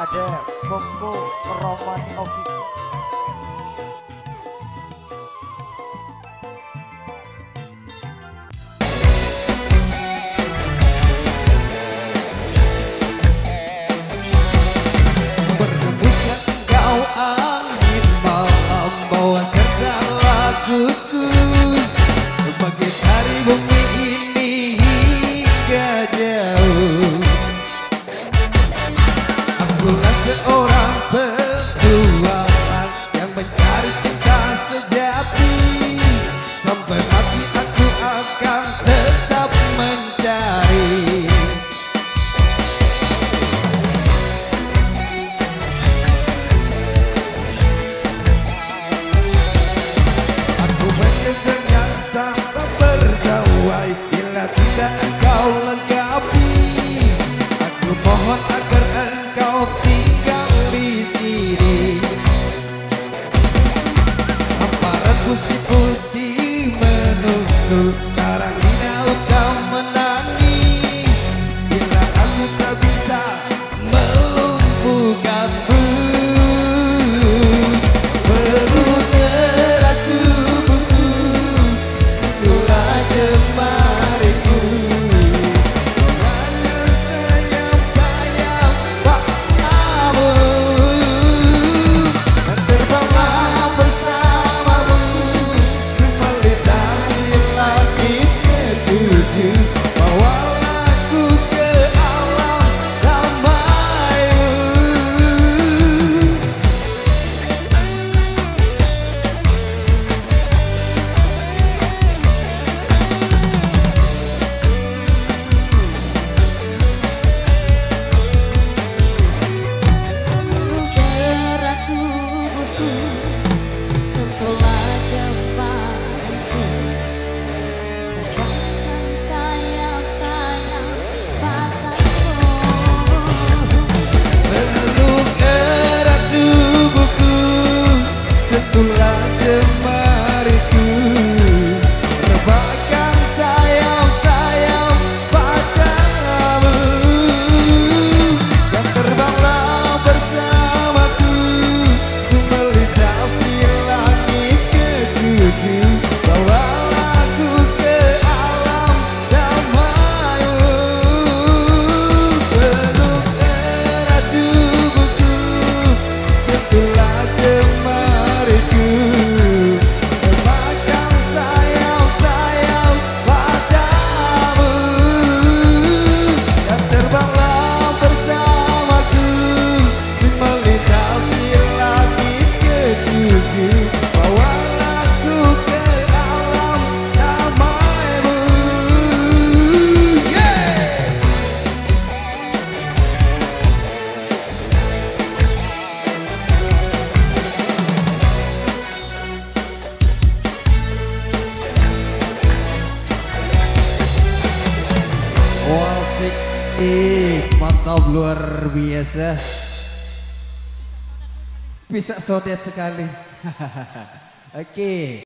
ada Koko Roman Official. Berhembuskan engkau angin malam, bawa serta laguku, mengitari bumi ini hingga jauh. Akulah seorang petualang yang mencari cinta sejati, sampai mati aku akan tetap mencari. Aku mendengar tanpa berdawai, bila tidak engkau lengkapi. Aku mohon agar engkau tinggal di sini. Hamparan kursi putih menunggu, karang hina utama menangis, bila aku tak bisa melumpuhkanmu. Berudara tubuhku, sentuhlah jemariku. Bayang sayap-sayap padamu, dan terbanglah bersamamu, cuma lintasi langit ketujuh. Bawalah aku ke alam damaimu. Berat tubuhku, sentuhlah jemariku. Terbangkan sayap-sayap padamu. Peluk erat tubuhku, sentuhlah jemariku. Rebahkan sayap-sayap padamu, dan terbanglah bersamaku, melintasi langit ketujuh. Bawalah aku ke alam damaimu. Peluk erat tubuhku, sentuhlah jemariku. Rebahkan sayap-sayap padamu, dan terbanglah bersamaku, melintasi langit ketujuh. Bawalah aku ke alam damaimu. Yeah! Wasik, mantap luar biasa. Bisa sodet sekali. Oke.